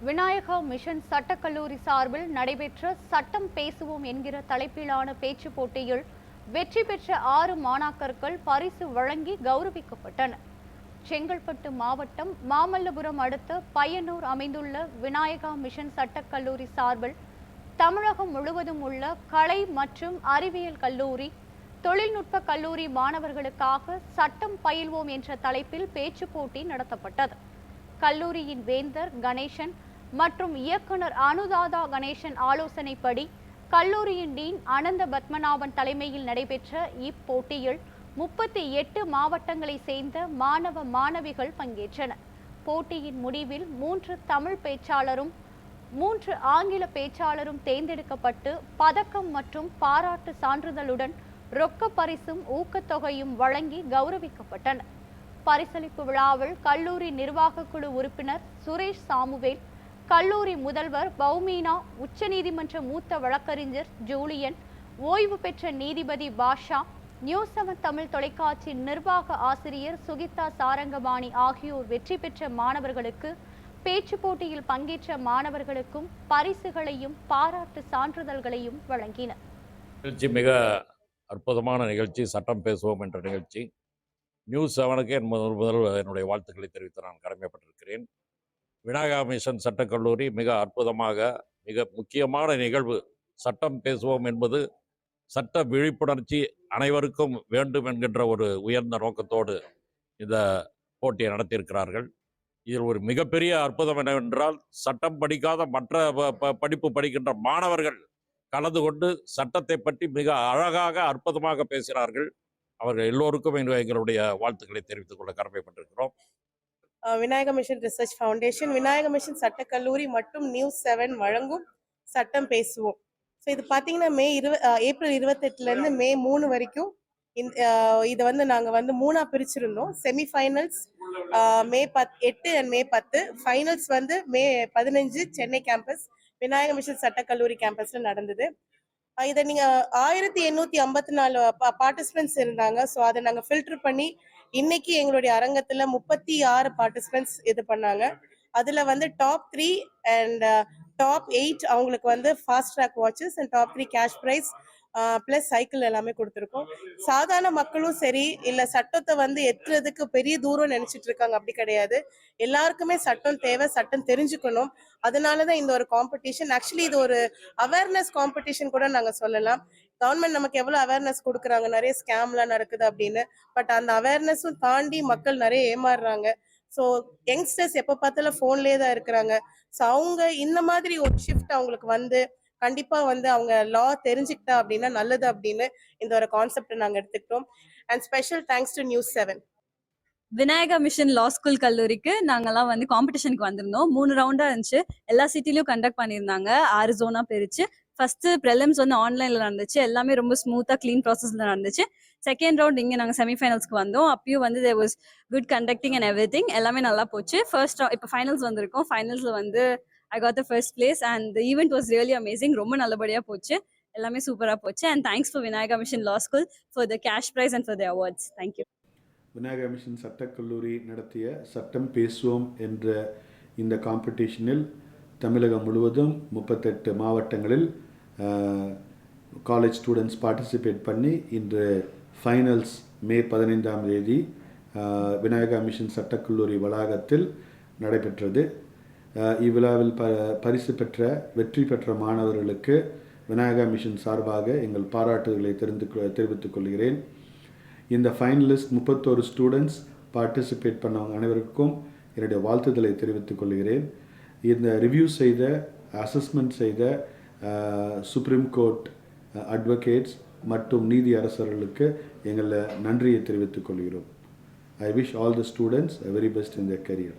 Vinayaka mission சட்டக்கல்லூரி சார்பில் நடைபெற்ற சட்டம் பேசுவோம் என்கிற தலைப்பிலான பேச்சு போட்டியில் வெற்றி பெற்ற 6 மாணாக்கர்கள் பரிசு வழங்கி கௌரவிக்கப்பட்டனர். செங்கல்பட்டு மாவட்டம் மாமல்லபுரம் அடுத்த பையனூர் அமைந்துள்ள விநாயகா மிஷன் சட்டக்கல்லூரி சார்பில் தமிழகம் முழுவதும் உள்ள கலை மற்றும் அறிவியல் கல்லூரி, தொழில்நுட்ப கல்லூரி மாணவர்களுக்காக சட்டம் பயில்வோம் என்ற தலைப்பில் பேச்சு போட்டி நடத்தப்பட்டது. கல்லூரியின் வேந்தர் கணேசன் மற்றும் இயக்குனர் அனுராதா கணேசன் ஆலோசனைப்படி கல்லூரியின் டீன் அனந்த பத்மநாபன் தலைமையில் நடைபெற்ற இப்போட்டியில் 38 மாவட்டங்களை சேர்ந்த மாணவ மாணவிகள் பங்கேற்றனர். போட்டியின் முடிவில் 3 தமிழ் பேச்சாளரும் 3 ஆங்கில பேச்சாளரும் தேர்ந்தெடுக்கப்பட்டு பதக்கம் மற்றும் பாராட்டு சான்றிதழுடன் ரொக்க பரிசும் ஊக்கத்தொகையும் வழங்கி கௌரவிக்கப்பட்டனர். பரிசளிப்பு விழாவில் கல்லூரி நிர்வாக குழு உறுப்பினர் சுரேஷ் சாமுவேல், கல்லூரி முதல்வர் பௌமீனா, உச்சநீதிமன்ற மூத்த வழக்கறிஞர் ஜூலியன், ஓய்வு பெற்ற நீதிபதி பாஷா, நியூஸ் 7 தமிழ் தொலைக்காட்சி நிர்வாக ஆசிரியர் சுகிதா சாரங்கபாணி ஆகியோர் வெற்றி பெற்ற மாணவர்களுக்கு, பேச்சு போட்டியில் பங்கேற்ற மாணவர்களுக்கும் பரிசுகளையும் பாராட்டு சான்றிதழ்களையும் வழங்கினர். நிகழ்ச்சி மிக அற்புதமான நிகழ்ச்சி. சட்டம் பேசுவோம் என்ற நிகழ்ச்சி. நியூஸ் 7க்கு என்னுடைய வாழ்த்துக்களை தெரிவித்து நான் கடமைப்பட்டிருக்கிறேன். விநாயகா மிஷன் சட்டக்கல்லூரி மிக அற்புதமாக, மிக முக்கியமான நிகழ்வு. சட்டம் பேசுவோம் என்பது சட்ட விழிப்புணர்ச்சி அனைவருக்கும் வேண்டும் என்கின்ற ஒரு உயர்ந்த நோக்கத்தோடு இந்த போட்டியை நடத்தியிருக்கிறார்கள். இதில் ஒரு மிகப்பெரிய அற்புதம் என்னவென்றால், சட்டம் படிக்காத மற்ற படிப்பு படிக்கின்ற மாணவர்கள் கலந்து கொண்டு சட்டத்தை பற்றி மிக அழகாக அற்புதமாக பேசுகிறார்கள். அவர்கள் எல்லோருக்கும் எங்களுடைய வாழ்த்துக்களை தெரிவித்துக் கொள்ள கடமைப்பட்டிருக்கிறோம். Vinayaka mission research foundation, Vinayaka mission சட்டக்கல்லூரி மற்றும் நியூஸ் 7 வழங்கும் சட்டம் பேசுவோம். ஸோ இது பார்த்தீங்கன்னா ஏப்ரல் 28லேருந்து மே 3 வரைக்கும் இதை நாங்கள் 3ஆக பிரிச்சிருந்தோம். Semifinals May 8 and May 10, finals May 15 Chennai campus Vinayaka mission சட்டக்கல்லூரி கேம்பஸில் நடந்தது. இதை நீங்கள் 1854 பார்ட்டிசிபென்ட்ஸ் இருந்தாங்க. ஸோ அதை நாங்கள் ஃபில்டர் பண்ணி இன்னைக்கு எங்களுடைய அரங்கத்தில் 36 பார்ட்டிசிபென்ட்ஸ் இது பண்ணாங்க. அதில் டாப் 3 அண்ட் டாப் 8 அவங்களுக்கு fast track watches and top 3 cash prize plus cycle எல்லாமே கொடுத்துருக்கோம். சாதாரண மக்களும் சரி, இல்லை சட்டத்தை எத்துறதுக்கு பெரிய தூரம் நினைச்சிட்டு இருக்காங்க, அப்படி கிடையாது. எல்லாருக்குமே சட்டம் தேவை, சட்டம் தெரிஞ்சுக்கணும். அதனாலதான் இந்த ஒரு காம்படிஷன். ஆக்சுவலி இது ஒரு அவேர்னஸ் காம்படிஷன் கூட நாங்க சொல்லலாம். கவர்மெண்ட் நமக்கு எவ்வளவு அவேர்னஸ் கொடுக்குறாங்க, நிறைய ஸ்கேம்லாம் நடக்குது அப்படின்னு. பட் அந்த அவேர்னஸும் தாண்டி மக்கள் நிறைய ஏமாறுறாங்க. ஸோ யங்ஸ்டர்ஸ் எப்போ பார்த்தாலும் ஃபோன்லேயே தான் இருக்கிறாங்க. ஸோ அவங்க இந்த மாதிரி ஒரு ஷிஃப்ட் அவங்களுக்கு கண்டிப்பா அவங்க லா தெரிஞ்சுக்கிட்டா அப்படின்னா நல்லது அப்படின்னு இந்த ஒரு கான்செப்ட் நாங்க எடுத்துக்கிட்டோம். And special thanks to news 7. Vinayaka mission law school கல்லூரிக்கு நாங்கெல்லாம் காம்படிஷனுக்கு வந்திருந்தோம். 3 ரவுண்டா இருந்துச்சு. எல்லா சிட்டிலையும் கண்டக்ட் பண்ணியிருந்தாங்க. 6 ஜோனா பிரிச்சு. ஃபர்ஸ்ட் ப்ரிலிம்ஸ் ஆன்லைன்ல நடந்துச்சு. எல்லாமே ரொம்ப ஸ்மூத்தா கிளீன் ப்ராசஸ்ல நடந்துச்சு. செகண்ட் ரவுண்ட் இங்க நாங்க செமிஃபைனல்ஸ்க்கு வந்தோம். அப்பயும் there was good conducting and everything. எல்லாமே நல்லா போச்சு. ஃபர்ஸ்ட் இப்போ ஃபைனல்ஸ் வந்திருக்கோம். ஃபைனல்ஸ்ல I got the first place and the event was really amazing. ரொம்ப நல்லபடியா போச்சு. எல்லாமே சூப்பரா போச்சு. And thanks for Vinayaka Mission Law School for the cash prize and for the awards. Thank you. Vinayaka mission சட்டக்கல்லூரி நடத்திய சட்டம் பேசுவோம் என்ற இந்த காம்படிஷனில் தமிழகம் முழுவதும் 38 மாவட்டங்களில் காலேஜ் ஸ்டூடெண்ட்ஸ் பார்ட்டிசிபேட் பண்ணி இன்று ஃபைனல்ஸ் மே 15ஆம் தேதி விநாயகா மிஷன் சட்டக்கல்லூரி வளாகத்தில் நடைபெற்றது. இவ்விழாவில் பரிசு பெற்ற வெற்றி பெற்ற மாணவர்களுக்கு விநாயகா மிஷன் சார்பாக எங்கள் பாராட்டுதல்களை தெரிவித்துக் கொள்கிறேன். இந்த ஃபைனலிஸ்ட் 31 ஸ்டூடெண்ட்ஸ் பார்ட்டிசிபேட் பண்ணவங்க அனைவருக்கும் என்னுடைய வாழ்த்துதலை தெரிவித்துக் கொள்கிறேன். இந்த ரிவ்யூ செய்த, அசஸ்மெண்ட் செய்த சுப்ரீம் கோர்ட் அட்வொகேட்ஸ் மற்றும் நீதி அரசர்களுக்கு எங்களை நன்றியை தெரிவித்துக் கொள்கிறோம். I wish all the students a very best in their career.